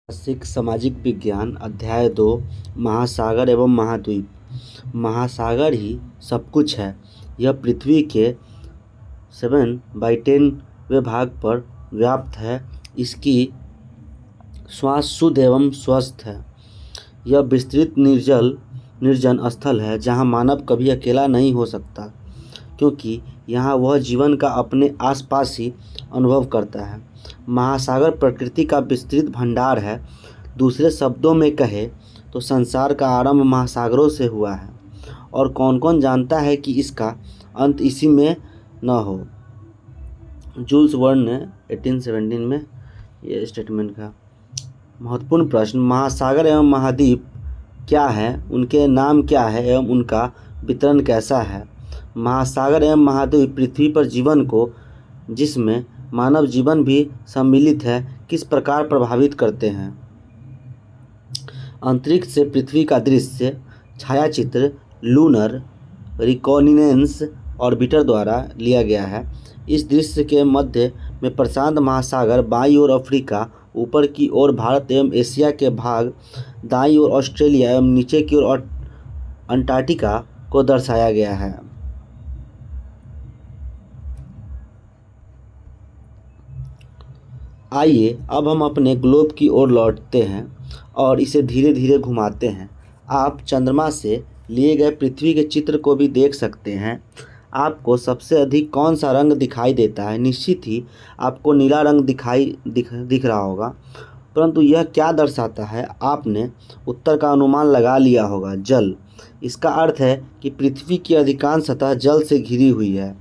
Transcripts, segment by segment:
मासिक सामाजिक विज्ञान अध्याय 2 महासागर एवं महाद्वीप। महासागर ही सब कुछ है। यह पृथ्वी के 7/10वें भाग पर व्याप्त है। इसकी श्वास शुद्ध एवं स्वस्थ है। यह विस्तृत निर्जन स्थल है जहाँ मानव कभी अकेला नहीं हो सकता, क्योंकि यहाँ वह जीवन का अपने आसपास ही अनुभव करता है। महासागर प्रकृति का विस्तृत भंडार है। दूसरे शब्दों में कहे तो संसार का आरंभ महासागरों से हुआ है, और कौन कौन जानता है कि इसका अंत इसी में न हो। जूल्स वर्न ने 1817 में यह स्टेटमेंट का महत्वपूर्ण प्रश्न, महासागर एवं महाद्वीप क्या है, उनके नाम क्या है एवं उनका वितरण कैसा है। महासागर एवं महाद्वीप पृथ्वी पर जीवन को, जिसमें मानव जीवन भी सम्मिलित है, किस प्रकार प्रभावित करते हैं। अंतरिक्ष से पृथ्वी का दृश्य छायाचित्र लूनर रिकॉनिनेंस ऑर्बिटर द्वारा लिया गया है। इस दृश्य के मध्य में प्रशांत महासागर, बाईं ओर अफ्रीका, ऊपर की ओर भारत एवं एशिया के भाग, दाईं ओर ऑस्ट्रेलिया एवं नीचे की ओर अंटार्कटिका को दर्शाया गया है। आइए अब हम अपने ग्लोब की ओर लौटते हैं और इसे धीरे धीरे घुमाते हैं। आप चंद्रमा से लिए गए पृथ्वी के चित्र को भी देख सकते हैं। आपको सबसे अधिक कौन सा रंग दिखाई देता है? निश्चित ही आपको नीला रंग दिख रहा होगा, परंतु यह क्या दर्शाता है? आपने उत्तर का अनुमान लगा लिया होगा, जल। इसका अर्थ है कि पृथ्वी की अधिकांश सतह जल से घिरी हुई है।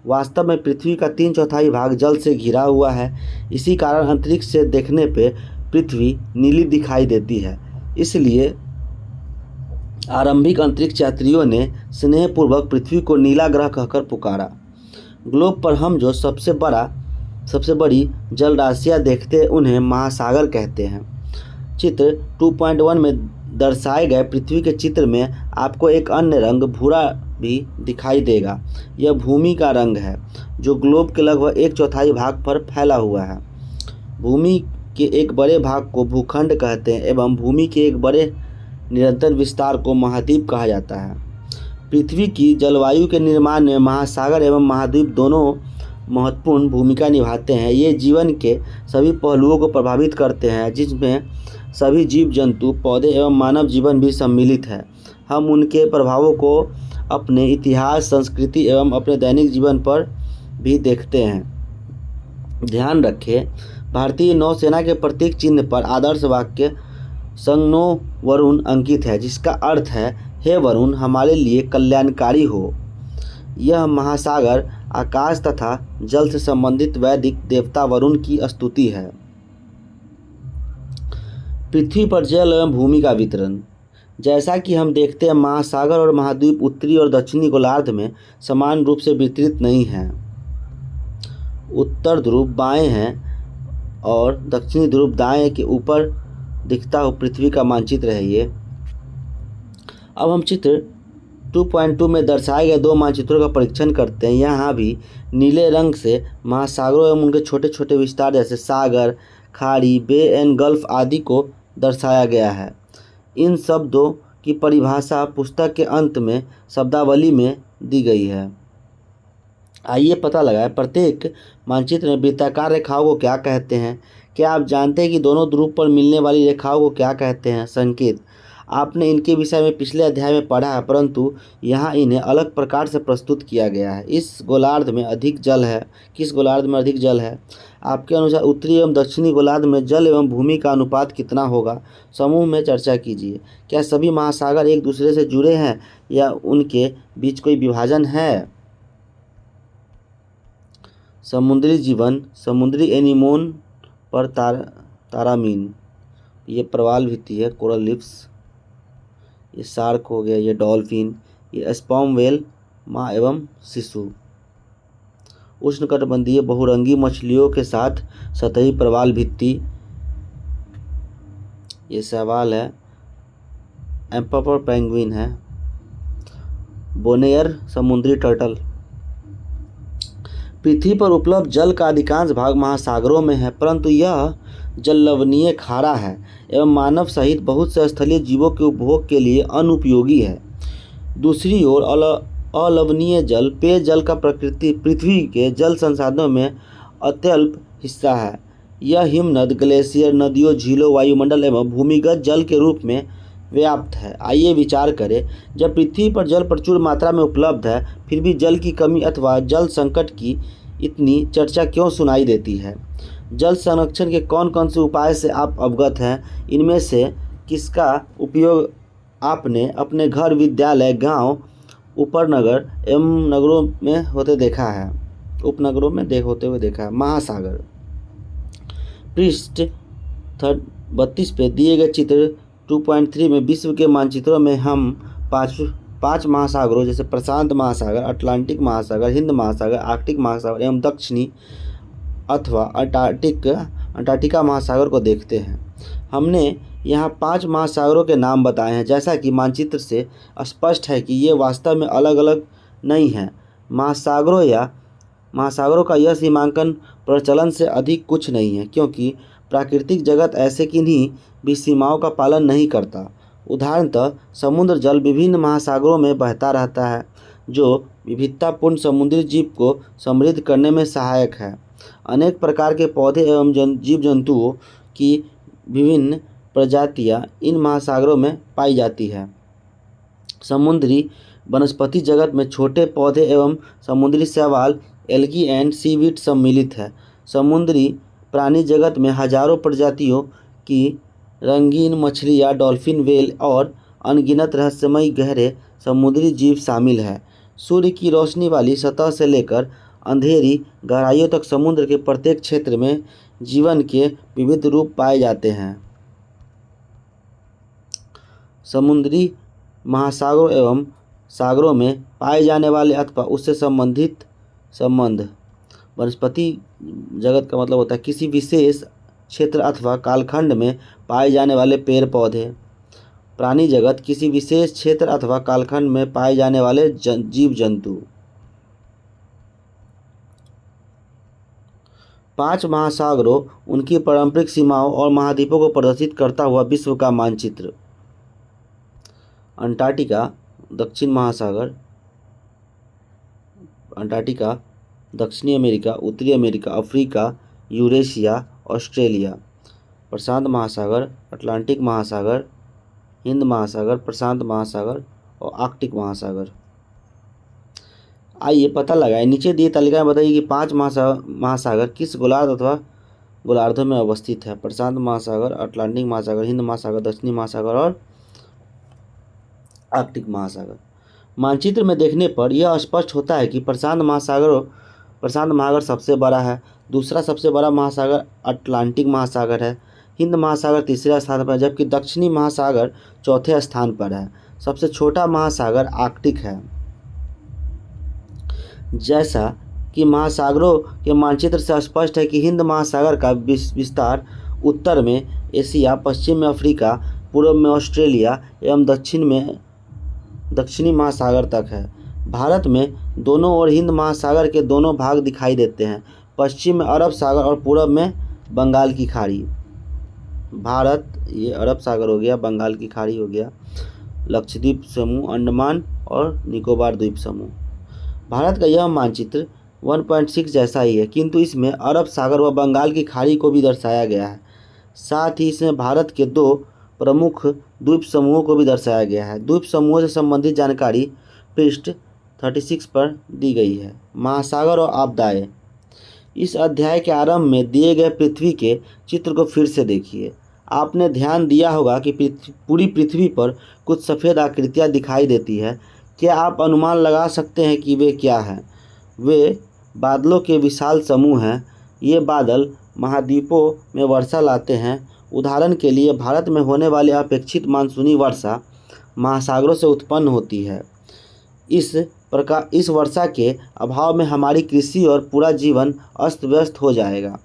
वास्तव में पृथ्वी का 3/4 भाग जल से घिरा हुआ है। इसी कारण अंतरिक्ष से देखने पे पृथ्वी नीली दिखाई देती है। इसलिए आरंभिक अंतरिक्ष यात्रियों ने स्नेहपूर्वक पृथ्वी को नीला ग्रह कहकर पुकारा। ग्लोब पर हम जो सबसे बड़ी जल राशियाँ देखते हैं उन्हें महासागर कहते हैं। चित्र 2.1 में दर्शाए गए पृथ्वी के चित्र में आपको एक अन्य रंग भूरा भी दिखाई देगा। यह भूमि का रंग है, जो ग्लोब के लगभग 1/4 भाग पर फैला हुआ है। भूमि के एक बड़े भाग को भूखंड कहते हैं एवं भूमि के एक बड़े निरंतर विस्तार को महाद्वीप कहा जाता है। पृथ्वी की जलवायु के निर्माण में महासागर एवं महाद्वीप दोनों महत्वपूर्ण भूमिका निभाते हैं। ये जीवन के सभी पहलुओं को प्रभावित करते हैं, जिसमें सभी जीव जंतु, पौधे एवं मानव जीवन भी सम्मिलित है। हम उनके प्रभावों को अपने इतिहास, संस्कृति एवं अपने दैनिक जीवन पर भी देखते हैं। ध्यान रखें, भारतीय नौसेना के प्रतीक चिन्ह पर आदर्श वाक्य संज्ञो वरुण अंकित है, जिसका अर्थ है, हे वरुण, हमारे लिए कल्याणकारी हो। यह महासागर, आकाश तथा जल से संबंधित वैदिक देवता वरुण की स्तुति है। पृथ्वी पर जल एवं भूमि का वितरण। जैसा कि हम देखते हैं, महासागर और महाद्वीप उत्तरी और दक्षिणी गोलार्ध में समान रूप से वितरित नहीं हैं। उत्तर ध्रुव बाएं है और दक्षिणी ध्रुव दाएं के ऊपर दिखता हो पृथ्वी का मानचित्र है ये। अब हम चित्र 2.2 में दर्शाए गए 2 मानचित्रों का परीक्षण करते हैं। यहाँ भी नीले रंग से महासागरों एवं उनके छोटे छोटे विस्तार जैसे सागर, खाड़ी, बे एंड गल्फ आदि को दर्शाया गया है। इन शब्दों की परिभाषा पुस्तक के अंत में शब्दावली में दी गई है। आइए पता लगाएं, प्रत्येक मानचित्र में वृत्ताकार रेखाओं को क्या कहते हैं। क्या आप जानते हैं कि दोनों ध्रुव पर मिलने वाली रेखाओं को क्या कहते हैं? संकेत। आपने इनके विषय में पिछले अध्याय में पढ़ा है, परंतु यहाँ इन्हें अलग प्रकार से प्रस्तुत किया गया है। इस गोलार्ध में अधिक जल है। किस गोलार्ध में अधिक जल है? आपके अनुसार उत्तरी एवं दक्षिणी गोलार्ध में जल एवं भूमि का अनुपात कितना होगा? समूह में चर्चा कीजिए। क्या सभी महासागर एक दूसरे से जुड़े हैं या उनके बीच कोई विभाजन है? समुद्री जीवन, समुद्री एनीमोन पर तारामीन, ये प्रवाल भित्ति है, कोरल लीफ्स, ये शार्क हो गया, ये डॉल्फिन, ये स्पर्म वेल, माँ एवं शिशु। उष्णकटिबंधीय बहुरंगी मछलियों के साथ सतही प्रवाल भित्ति, ये सवाल है। एम्परर पेंगुइन है। बोनेयर समुद्री टर्टल। पृथ्वी पर उपलब्ध जल का अधिकांश भाग महासागरों में है, परंतु यह जल लवणीय खारा है एवं मानव सहित बहुत से स्थलीय जीवों के उपभोग के लिए अनुपयोगी है। दूसरी ओर अलवणीय जल पेयजल का प्रकृति पृथ्वी के जल संसाधनों में अत्यल्प हिस्सा है। यह हिमनद, ग्लेशियर, नदियों, झीलों, वायुमंडल एवं भूमिगत जल के रूप में व्याप्त है। आइए विचार करें, जब पृथ्वी पर जल प्रचुर मात्रा में उपलब्ध है, फिर भी जल की कमी अथवा जल संकट की इतनी चर्चा क्यों सुनाई देती है? जल संरक्षण के कौन कौन से उपाय से आप अवगत हैं? इनमें से किसका उपयोग आपने अपने घर, विद्यालय, गांव, उपनगर एवं नगरों में होते देखा है? उपनगरों में होते हुए देखा है। महासागर। पृष्ठ 32 पे दिए गए चित्र 2.3 में विश्व के मानचित्रों में हम पाँच महासागरों जैसे प्रशांत महासागर, अटलांटिक महासागर, हिंद महासागर, आर्कटिक महासागर एवं दक्षिणी अथवा अंटार्कटिका महासागर को देखते हैं। हमने यहाँ 5 महासागरों के नाम बताए हैं। जैसा कि मानचित्र से स्पष्ट है कि ये वास्तव में अलग अलग नहीं हैं। महासागरों का यह सीमांकन प्रचलन से अधिक कुछ नहीं है, क्योंकि प्राकृतिक जगत ऐसे किन्हीं भी सीमाओं का पालन नहीं करता। उदाहरणतः समुद्र जल विभिन्न महासागरों में बहता रहता है, जो विविधतापूर्ण समुद्री जीव को समृद्ध करने में सहायक है। अनेक प्रकार के पौधे एवं जीव जंतुओं की विभिन्न प्रजातियां इन महासागरों में पाई जाती है। समुद्री वनस्पति जगत में छोटे पौधे एवं समुद्री शैवाल, एल्गी एंड सीवीड सम्मिलित है। समुद्री प्राणी जगत में हजारों प्रजातियों की रंगीन मछलियाँ, डॉल्फिन, व्हेल और अनगिनत रहस्यमयी गहरे समुद्री जीव शामिल है। सूर्य की रोशनी वाली सतह से लेकर अंधेरी गहराइयों तक समुद्र के प्रत्येक क्षेत्र में जीवन के विविध रूप पाए जाते हैं। समुद्री महासागरों एवं सागरों में पाए जाने वाले अथवा उससे संबंधित संबंध। वनस्पति जगत का मतलब होता है किसी विशेष क्षेत्र अथवा कालखंड में पाए जाने वाले पेड़ पौधे। प्राणी जगत किसी विशेष क्षेत्र अथवा कालखंड में पाए जाने वाले जीव जंतु। 5 महासागरों, उनकी पारंपरिक सीमाओं और महाद्वीपों को प्रदर्शित करता हुआ विश्व का मानचित्र। अंटार्कटिका, दक्षिण महासागर। अंटार्कटिका, दक्षिणी अमेरिका, उत्तरी अमेरिका, अफ्रीका, यूरेशिया, ऑस्ट्रेलिया। प्रशांत महासागर, अटलांटिक महासागर, हिंद महासागर, प्रशांत महासागर और आर्कटिक महासागर। आइए पता लगाएं, नीचे दिए तालिका में बताइए कि 5 महासागर किस गोलार्ध अथवा गोलार्धों में अवस्थित है? प्रशांत महासागर, अटलांटिक महासागर, हिंद महासागर, दक्षिणी महासागर और आर्कटिक महासागर। मानचित्र में देखने पर यह स्पष्ट होता है कि प्रशांत महासागर सबसे बड़ा है। दूसरा सबसे बड़ा महासागर अटलांटिक महासागर है। हिंद महासागर तीसरे स्थान पर है, जबकि दक्षिणी महासागर चौथे स्थान पर है। सबसे छोटा महासागर आर्कटिक है। जैसा कि महासागरों के मानचित्र से स्पष्ट है कि हिंद महासागर का विस्तार उत्तर में एशिया, पश्चिम में अफ्रीका, पूर्व में ऑस्ट्रेलिया एवं दक्षिणी महासागर तक है। भारत में दोनों ओर हिंद महासागर के दोनों भाग दिखाई देते हैं, पश्चिम में अरब सागर और पूर्व में बंगाल की खाड़ी। भारत, ये अरब सागर हो गया, बंगाल की खाड़ी हो गया, लक्षद्वीप समूह, अंडमान और निकोबार द्वीप समूह। भारत का यह मानचित्र 1.6 जैसा ही है, किंतु इसमें अरब सागर व बंगाल की खाड़ी को भी दर्शाया गया है। साथ ही इसमें भारत के 2 प्रमुख द्वीप समूहों को भी दर्शाया गया है। द्वीप समूहों से संबंधित जानकारी पृष्ठ 36 पर दी गई है। महासागर और आपदाएं। इस अध्याय के आरंभ में दिए गए पृथ्वी के चित्र को फिर से देखिए। आपने ध्यान दिया होगा कि पूरी पृथ्वी पर कुछ सफ़ेद आकृतियाँ दिखाई देती है। क्या आप अनुमान लगा सकते हैं कि वे क्या हैं? वे बादलों के विशाल समूह हैं। ये बादल महाद्वीपों में वर्षा लाते हैं। उदाहरण के लिए भारत में होने वाली अपेक्षित मानसूनी वर्षा महासागरों से उत्पन्न होती है। इस वर्षा के अभाव में हमारी कृषि और पूरा जीवन अस्त व्यस्त हो जाएगा।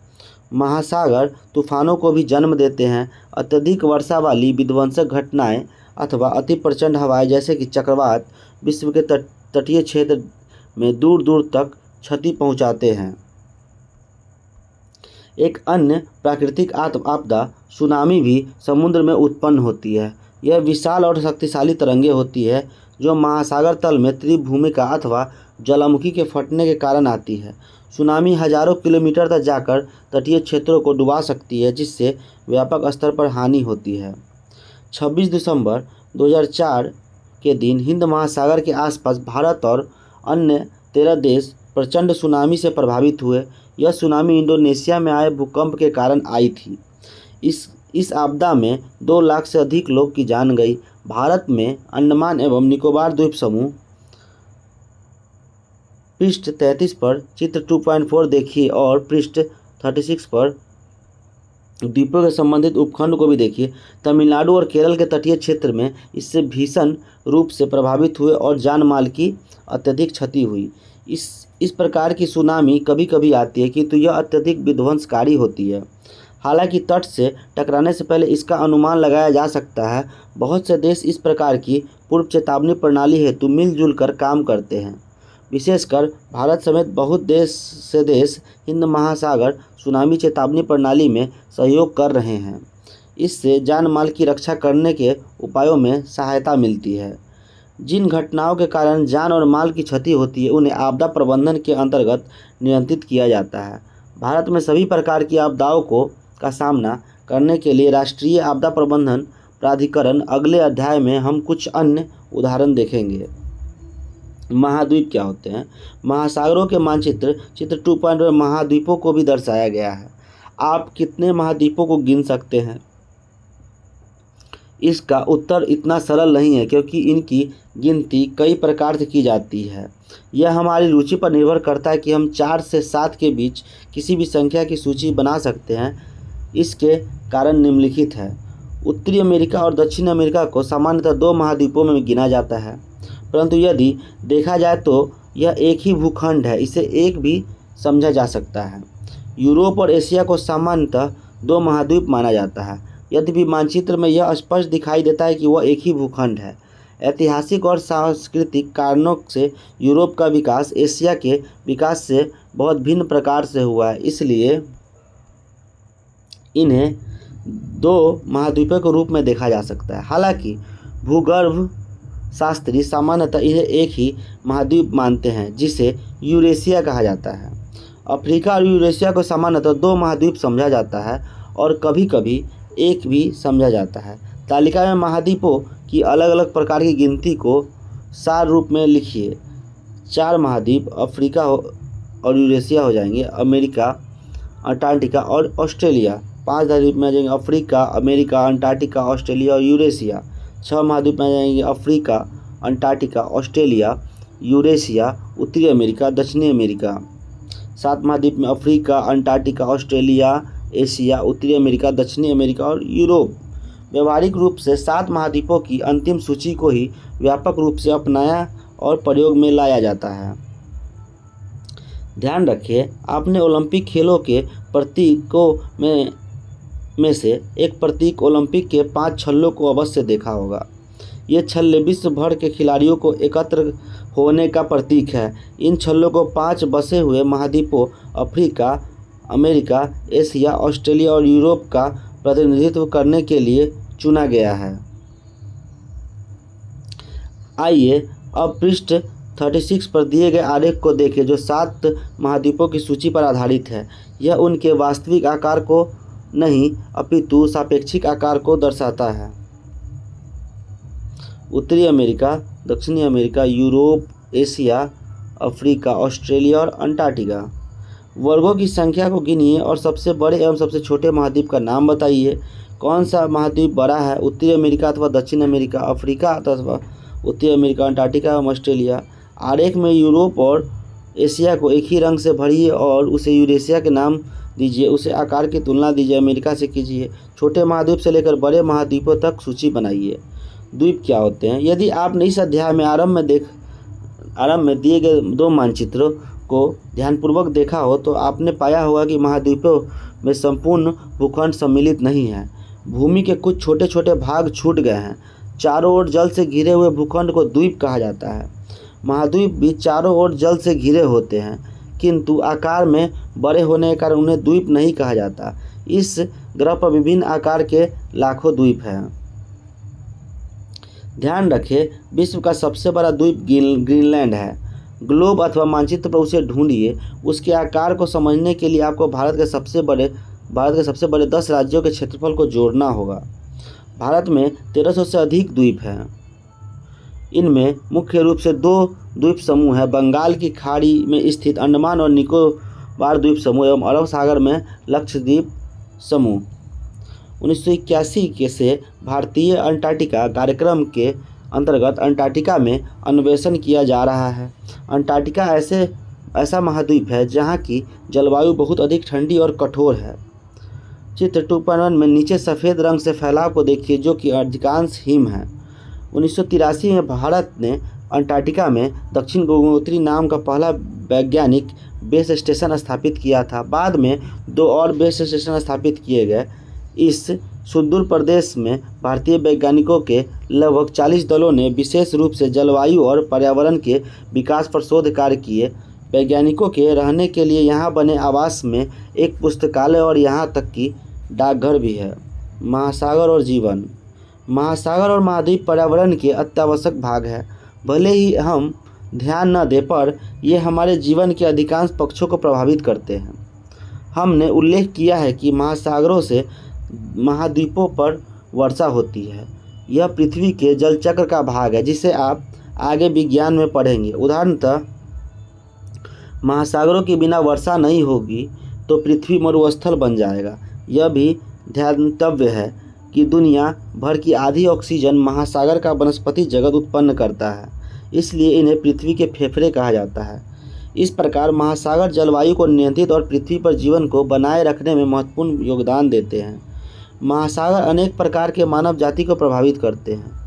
महासागर तूफानों को भी जन्म देते हैं। अत्यधिक वर्षा वाली विध्वंसक घटनाएं अथवा अति प्रचंड हवाएं जैसे कि चक्रवात विश्व के तटीय क्षेत्र में दूर दूर तक क्षति पहुंचाते हैं। एक अन्य प्राकृतिक आपदा सुनामी भी समुद्र में उत्पन्न होती है। यह विशाल और शक्तिशाली तरंगें होती है जो महासागर तल में त्रिभूमिका अथवा ज्वालामुखी के फटने के कारण आती है। सुनामी हजारों किलोमीटर तक जाकर तटीय क्षेत्रों को डुबा सकती है, जिससे व्यापक स्तर पर हानि होती है। 26 दिसंबर 2004 के दिन हिंद महासागर के आसपास भारत और अन्य 13 देश प्रचंड सुनामी से प्रभावित हुए। यह सुनामी इंडोनेशिया में आए भूकंप के कारण आई थी। इस आपदा में 2 लाख से अधिक लोग की जान गई। भारत में अंडमान एवं निकोबार द्वीप समूह पृष्ठ 33 पर चित्र 2.4 देखिए और पृष्ठ 36 पर द्वीपों के संबंधित उपखंड को भी देखिए। तमिलनाडु और केरल के तटीय क्षेत्र में इससे भीषण रूप से प्रभावित हुए और जान माल की अत्यधिक क्षति हुई। इस प्रकार की सुनामी कभी कभी आती है, किंतु यह अत्यधिक विध्वंसकारी होती है। हालांकि तट से टकराने से पहले इसका अनुमान लगाया जा सकता है। बहुत से देश इस प्रकार की पूर्व चेतावनी प्रणाली हेतु मिलजुल कर काम करते हैं। विशेषकर भारत समेत बहुत देश हिंद महासागर सुनामी चेतावनी प्रणाली में सहयोग कर रहे हैं। इससे जान माल की रक्षा करने के उपायों में सहायता मिलती है। जिन घटनाओं के कारण जान और माल की क्षति होती है उन्हें आपदा प्रबंधन के अंतर्गत नियंत्रित किया जाता है। भारत में सभी प्रकार की आपदाओं का सामना करने के लिए राष्ट्रीय आपदा प्रबंधन प्राधिकरण। अगले अध्याय में हम कुछ अन्य उदाहरण देखेंगे। महाद्वीप क्या होते हैं? महासागरों के मानचित्र चित्र 2 में महाद्वीपों को भी दर्शाया गया है। आप कितने महाद्वीपों को गिन सकते हैं? इसका उत्तर इतना सरल नहीं है, क्योंकि इनकी गिनती कई प्रकार से की जाती है। यह हमारी रुचि पर निर्भर करता है कि हम 4 से 7 के बीच किसी भी संख्या की सूची बना सकते हैं। इसके कारण निम्नलिखित है। उत्तरी अमेरिका और दक्षिण अमेरिका को सामान्यतः 2 महाद्वीपों में गिना जाता है, परंतु यदि देखा जाए तो यह एक ही भूखंड है, इसे एक भी समझा जा सकता है। यूरोप और एशिया को सामान्यतः 2 महाद्वीप माना जाता है, यद्यपि मानचित्र में यह स्पष्ट दिखाई देता है कि वह एक ही भूखंड है। ऐतिहासिक और सांस्कृतिक कारणों से यूरोप का विकास एशिया के विकास से बहुत भिन्न प्रकार से हुआ है, इसलिए इन्हें 2 महाद्वीपों के रूप में देखा जा सकता है। हालांकि भूगर्भ शास्त्री सामान्यतः इन्हें एक ही महाद्वीप मानते हैं, जिसे यूरेशिया कहा जाता है। अफ्रीका और यूरेशिया को सामान्यतः 2 महाद्वीप समझा जाता है और कभी कभी एक भी समझा जाता है। तालिका में महाद्वीपों की अलग अलग प्रकार की गिनती को सार रूप में लिखिए। 4 महाद्वीप अफ्रीका और यूरेशिया हो जाएंगे, अमेरिका, अंटार्कटिका और ऑस्ट्रेलिया। 5 महाद्वीप में आ जाएंगे अफ्रीका, अमेरिका, अंटार्कटिका, ऑस्ट्रेलिया और यूरेशिया। 6 महाद्वीप में आ जाएंगे अफ्रीका, अंटार्कटिका, ऑस्ट्रेलिया, यूरेशिया, उत्तरी अमेरिका, दक्षिणी अमेरिका। 7 महाद्वीप में अफ्रीका, अंटार्कटिका, ऑस्ट्रेलिया, एशिया, उत्तरी अमेरिका, दक्षिणी अमेरिका और यूरोप। व्यवहारिक रूप से 7 महाद्वीपों की अंतिम सूची को ही व्यापक रूप से अपनाया और प्रयोग में लाया जाता है। ध्यान रखिए, आपने ओलंपिक खेलों के प्रतीकों में से एक प्रतीक ओलंपिक के 5 छल्लों को अवश्य देखा होगा। ये छल्ले विश्व भर के खिलाड़ियों को एकत्र होने का प्रतीक है। इन छल्लों को 5 बसे हुए महाद्वीपों अफ्रीका, अमेरिका, एशिया, ऑस्ट्रेलिया और यूरोप का प्रतिनिधित्व करने के लिए चुना गया है। आइए अब पृष्ठ 36 पर दिए गए आरेख को देखें, जो 7 महाद्वीपों की सूची पर आधारित है। यह उनके वास्तविक आकार को नहीं अपितु सापेक्षिक आकार को दर्शाता है। उत्तरी अमेरिका, दक्षिणी America, Europe, Asia, Africa, Australia और अंटार्कटिका। वर्गों की संख्या को गिनिए और सबसे बड़े एवं सबसे छोटे महाद्वीप का नाम बताइए। कौन सा महाद्वीप बड़ा है? उत्तरी अमेरिका अथवा दक्षिण अमेरिका, अफ्रीका अथवा उत्तरी अमेरिका, अंटार्कटिका एवं ऑस्ट्रेलिया। आरेख में यूरोप और एशिया को एक ही रंग से भरिए और उसे यूरेशिया के नाम दीजिए। उसे आकार की तुलना दीजिए अमेरिका से कीजिए। छोटे महाद्वीप से लेकर बड़े महाद्वीपों तक सूची बनाइए। द्वीप क्या होते हैं? यदि आपने इस अध्याय में आरंभ में दिए गए 2 मानचित्रों को ध्यानपूर्वक देखा हो तो आपने पाया होगा कि महाद्वीपों में संपूर्ण भूखंड सम्मिलित नहीं है। भूमि के कुछ छोटे छोटे भाग छूट गए हैं। चारों ओर जल से घिरे हुए भूखंड को द्वीप कहा जाता है। महाद्वीप भी चारों ओर जल से घिरे होते हैं। किंतु आकार में बड़े होने के कारण उन्हें द्वीप नहीं कहा जाता। इस ग्रह पर विभिन्न आकार के लाखों द्वीप हैं। ध्यान रखें, विश्व का सबसे बड़ा द्वीप ग्रीनलैंड है। ग्लोब अथवा मानचित्र पर उसे ढूंढिए। उसके आकार को समझने के लिए आपको भारत के सबसे बड़े 10 राज्यों के क्षेत्रफल को जोड़ना होगा। भारत में 1300 से अधिक द्वीप हैं। इनमें मुख्य रूप से 2 द्वीप समूह हैं, बंगाल की खाड़ी में स्थित अंडमान और निकोबार द्वीप समूह एवं अरब सागर में लक्षद्वीप समूह। 1981 के से भारतीय अंटार्कटिका कार्यक्रम के अंतर्गत अंटार्कटिका में अन्वेषण किया जा रहा है। अंटार्कटिका ऐसा महाद्वीप है जहाँ की जलवायु बहुत अधिक ठंडी और कठोर है। चित्र 2.1 में नीचे सफ़ेद रंग से फैलाव को देखिए, जो कि अधिकांश हिम है। 1983 में भारत ने अंटार्कटिका में दक्षिण गंगोत्री नाम का पहला वैज्ञानिक बेस स्टेशन स्थापित किया था। बाद में 2 और बेस स्टेशन स्थापित किए गए। इस सुदूर प्रदेश में भारतीय वैज्ञानिकों के लगभग 40 दलों ने विशेष रूप से जलवायु और पर्यावरण के विकास पर शोध कार्य किए। वैज्ञानिकों के रहने के लिए यहाँ बने आवास में एक पुस्तकालय और यहाँ तक कि डाकघर भी है। महासागर और जीवन। महासागर और महाद्वीप पर्यावरण के अत्यावश्यक भाग है। भले ही हम ध्यान न दें, पर ये हमारे जीवन के अधिकांश पक्षों को प्रभावित करते हैं। हमने उल्लेख किया है कि महासागरों से महाद्वीपों पर वर्षा होती है। यह पृथ्वी के जलचक्र का भाग है, जिसे आप आगे विज्ञान में पढ़ेंगे। उदाहरणतः महासागरों के बिना वर्षा नहीं होगी तो पृथ्वी मरुस्थल बन जाएगा। यह भी ध्यातव्य है कि दुनिया भर की आधी ऑक्सीजन महासागर का वनस्पति जगत उत्पन्न करता है, इसलिए इन्हें पृथ्वी के फेफड़े कहा जाता है। इस प्रकार महासागर जलवायु को नियंत्रित और पृथ्वी पर जीवन को बनाए रखने में महत्वपूर्ण योगदान देते हैं। महासागर अनेक प्रकार के मानव जाति को प्रभावित करते हैं।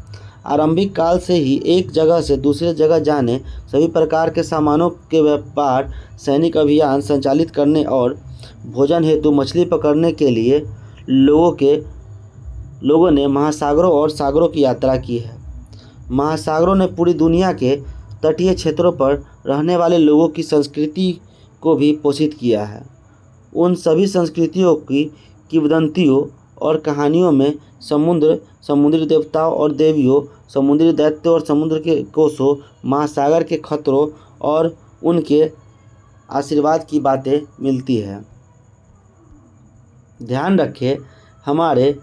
आरंभिक काल से ही एक जगह से दूसरे जगह जाने, सभी प्रकार के सामानों के व्यापार, सैनिक अभियान संचालित करने और भोजन हेतु मछली पकड़ने के लिए लोगों ने महासागरों और सागरों की यात्रा की है। महासागरों ने पूरी दुनिया के तटीय क्षेत्रों पर रहने वाले लोगों की संस्कृति को भी पोषित किया है। उन सभी संस्कृतियों की किंवदंतियों और कहानियों में समुद्री देवताओं और देवियों, समुद्री दैत्यों और समुद्र के कोसों, महासागर के खतरों और उनके आशीर्वाद की बातें मिलती है। ध्यान रखें, हमारे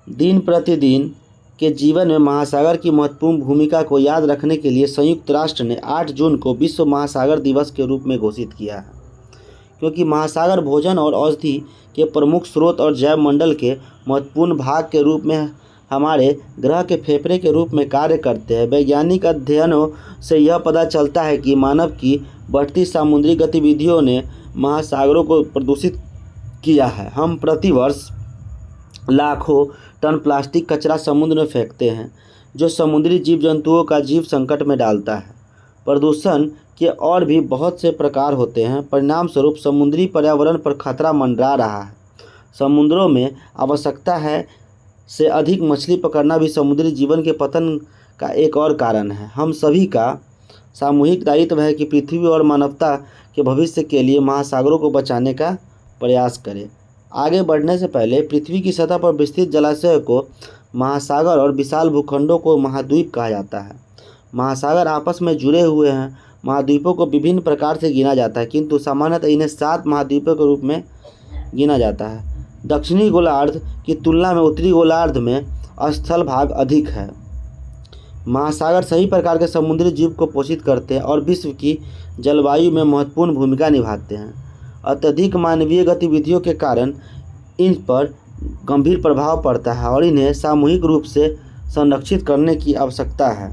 दिन प्रतिदिन के जीवन में महासागर की महत्वपूर्ण भूमिका को याद रखने के लिए संयुक्त राष्ट्र ने 8 जून को विश्व महासागर दिवस के रूप में घोषित किया है। क्योंकि महासागर भोजन और औषधि के प्रमुख स्रोत और जैव मंडल के महत्वपूर्ण भाग के रूप में हमारे ग्रह के फेफड़े के रूप में कार्य करते हैं। वैज्ञानिक अध्ययनों से यह पता चलता है कि मानव की बढ़ती समुद्री गतिविधियों ने महासागरों को प्रदूषित किया है। हम प्रतिवर्ष लाखों टन प्लास्टिक कचरा समुद्र में फेंकते हैं, जो समुद्री जीव जंतुओं का जीव संकट में डालता है। प्रदूषण के और भी बहुत से प्रकार होते हैं। परिणाम स्वरूप समुद्री पर्यावरण पर खतरा मंडरा रहा है। समुद्रों में आवश्यकता है से अधिक मछली पकड़ना भी समुद्री जीवन के पतन का एक और कारण है। हम सभी का सामूहिक दायित्व है कि पृथ्वी और मानवता के भविष्य के लिए महासागरों को बचाने का प्रयास करें। आगे बढ़ने से पहले पृथ्वी की सतह पर विस्तृत जलाशय को महासागर और विशाल भूखंडों को महाद्वीप कहा जाता है। महासागर आपस में जुड़े हुए हैं। महाद्वीपों को विभिन्न प्रकार से गिना जाता है, किंतु सामान्यतः इन्हें 7 महाद्वीपों के रूप में गिना जाता है। दक्षिणी गोलार्ध की तुलना में उत्तरी गोलार्ध में स्थल भाग अधिक है। महासागर सभी प्रकार के समुद्री जीव को पोषित करते हैं और विश्व की जलवायु में महत्वपूर्ण भूमिका निभाते हैं। अत्यधिक मानवीय गतिविधियों के कारण इन पर गंभीर प्रभाव पड़ता है और इन्हें सामूहिक रूप से संरक्षित करने की आवश्यकता है।